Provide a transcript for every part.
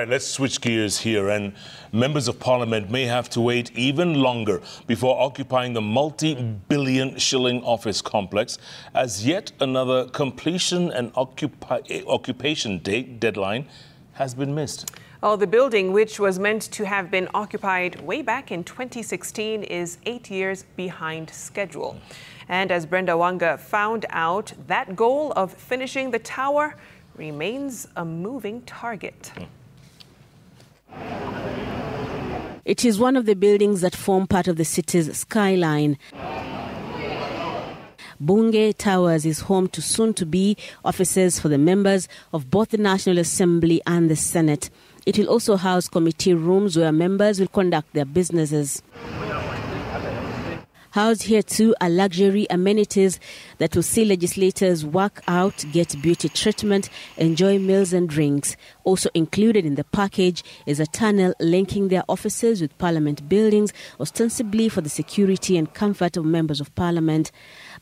Let's switch gears here, and members of parliament may have to wait even longer before occupying the multi-billion shilling office complex, as yet another completion and occupation date deadline has been missed. Oh, the building, which was meant to have been occupied way back in 2016, is 8 years behind schedule. And as Brenda Wanga found out, that goal of finishing the tower remains a moving target. It is one of the buildings that form part of the city's skyline. Bunge Towers is home to soon-to-be offices for the members of both the National Assembly and the Senate. It will also house committee rooms where members will conduct their businesses. Housed here too are luxury amenities that will see legislators work out, get beauty treatment, enjoy meals and drinks. Also included in the package is a tunnel linking their offices with Parliament buildings, ostensibly for the security and comfort of members of Parliament.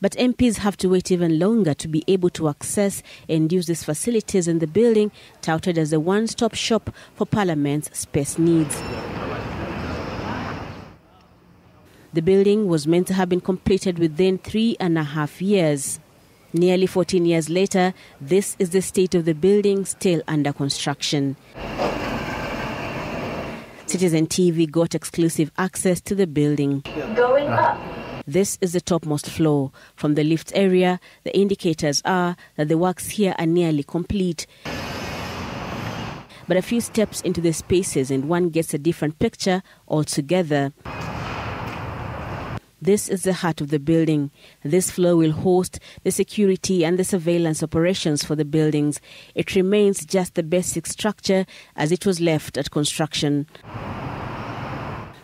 But MPs have to wait even longer to be able to access and use these facilities in the building, touted as a one-stop shop for Parliament's space needs. The building was meant to have been completed within 3.5 years. Nearly 14 years later, this is the state of the building, still under construction. Citizen TV got exclusive access to the building. Going up. This is the topmost floor. From the lift area, the indicators are that the works here are nearly complete. But a few steps into the spaces and one gets a different picture altogether. This is the heart of the building. This floor will host the security and the surveillance operations for the buildings. It remains just the basic structure as it was left at construction.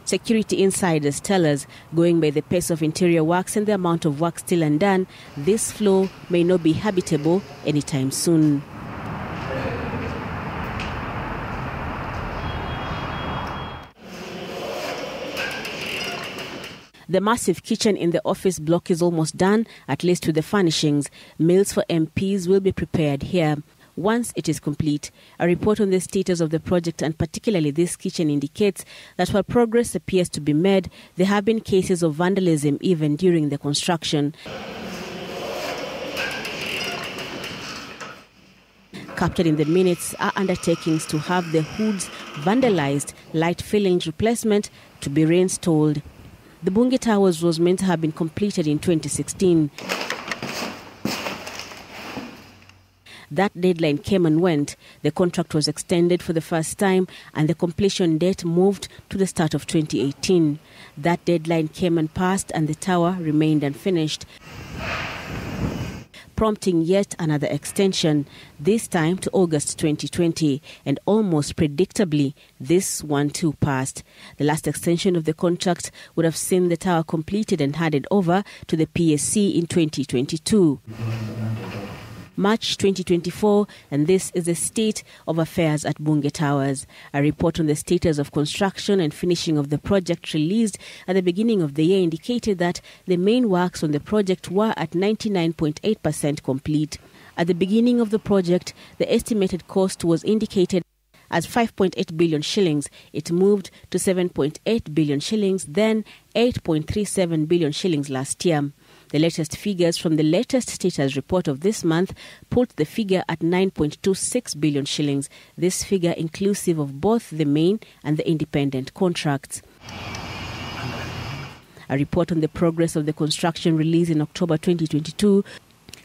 Security insiders tell us, going by the pace of interior works and the amount of work still undone, this floor may not be habitable anytime soon. The massive kitchen in the office block is almost done, at least with the furnishings. Meals for MPs will be prepared here. Once it is complete, a report on the status of the project and particularly this kitchen indicates that while progress appears to be made, there have been cases of vandalism even during the construction. Captured in the minutes are undertakings to have the hoods vandalized, light fillings replacement to be reinstalled. The Bunge Towers was meant to have been completed in 2016. That deadline came and went. The contract was extended for the first time and the completion date moved to the start of 2018. That deadline came and passed and the tower remained unfinished, prompting yet another extension, this time to August 2020, and almost predictably, this one too passed. The last extension of the contract would have seen the tower completed and handed over to the PSC in 2022. March 2024, and this is the state of affairs at Bunge Towers. A report on the status of construction and finishing of the project released at the beginning of the year indicated that the main works on the project were at 99.8% complete. At the beginning of the project, the estimated cost was indicated as 5.8 billion shillings. It moved to 7.8 billion shillings, then 8.37 billion shillings last year. The latest figures from the latest status report of this month put the figure at 9.26 billion shillings, this figure inclusive of both the main and the independent contracts. A report on the progress of the construction released in October 2022,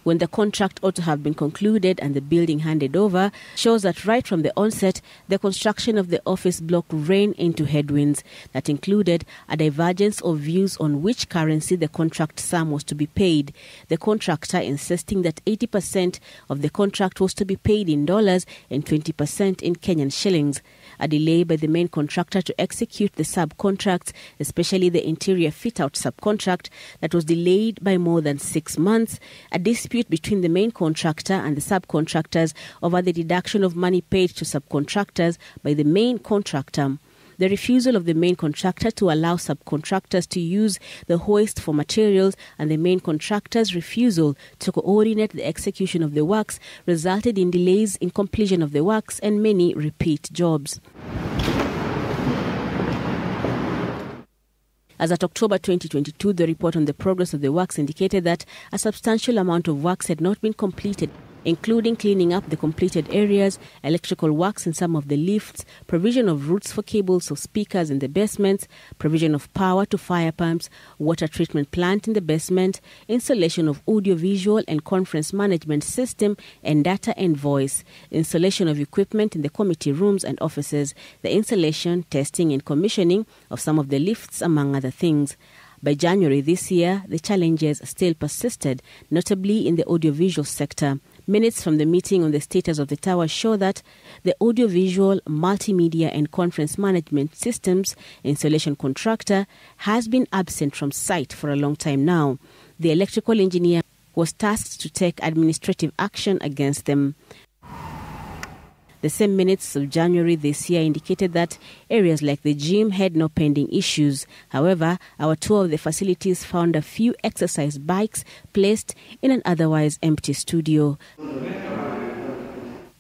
when the contract ought to have been concluded and the building handed over, shows that right from the onset, the construction of the office block ran into headwinds that included a divergence of views on which currency the contract sum was to be paid. The contractor insisting that 80% of the contract was to be paid in dollars and 20% in Kenyan shillings. A delay by the main contractor to execute the subcontracts, especially the interior fit-out subcontract, that was delayed by more than 6 months. A dispute between the main contractor and the subcontractors over the deduction of money paid to subcontractors by the main contractor. the refusal of the main contractor to allow subcontractors to use the hoist for materials, and the main contractor's refusal to coordinate the execution of the works resulted in delays in completion of the works and many repeat jobs. As at October 2022, the report on the progress of the works indicated that a substantial amount of works had not been completed, including cleaning up the completed areas, electrical works in some of the lifts, provision of routes for cables or speakers in the basements, provision of power to fire pumps, water treatment plant in the basement, installation of audio-visual and conference management system and data and voice, installation of equipment in the committee rooms and offices, the installation, testing and commissioning of some of the lifts, among other things. By January this year, the challenges still persisted, notably in the audiovisual sector. Minutes from the meeting on the status of the tower show that the audiovisual, multimedia and conference management systems installation contractor has been absent from site for a long time now. The electrical engineer was tasked to take administrative action against them. The same minutes of January this year indicated that areas like the gym had no pending issues. However, our tour of the facilities found a few exercise bikes placed in an otherwise empty studio.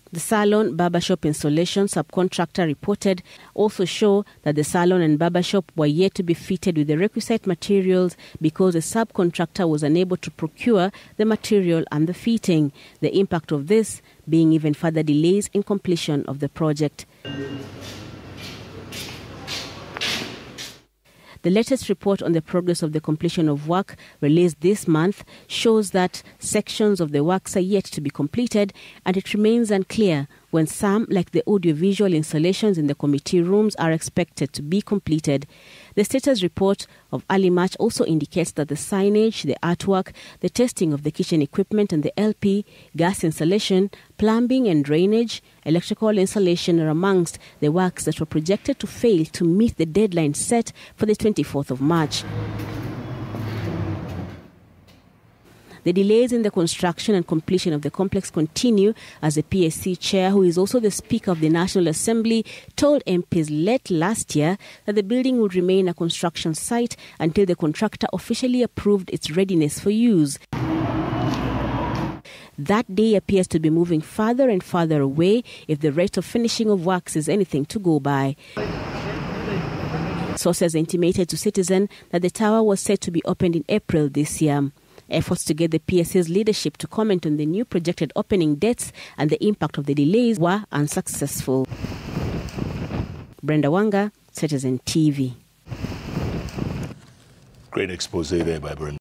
The salon barbershop installation subcontractor reported also show that the salon and barbershop were yet to be fitted with the requisite materials because the subcontractor was unable to procure the material and the fitting. The impact of this being even further delays in completion of the project. The latest report on the progress of the completion of work released this month shows that sections of the works are yet to be completed, and it remains unclear when some, like the audiovisual installations in the committee rooms, are expected to be completed. The status report of early March also indicates that the signage, the artwork, the testing of the kitchen equipment and the LP, gas installation, plumbing and drainage, electrical installation are amongst the works that were projected to fail to meet the deadline set for the 24th of March. The delays in the construction and completion of the complex continue as the PSC chair, who is also the Speaker of the National Assembly, told MPs late last year that the building would remain a construction site until the contractor officially approved its readiness for use. That day appears to be moving farther and farther away if the rate of finishing of works is anything to go by. Sources intimated to Citizen that the tower was set to be opened in April this year. Efforts to get the PSA's leadership to comment on the new projected opening dates and the impact of the delays were unsuccessful. Brenda Wanga, Citizen TV. Great expose there by Brenda.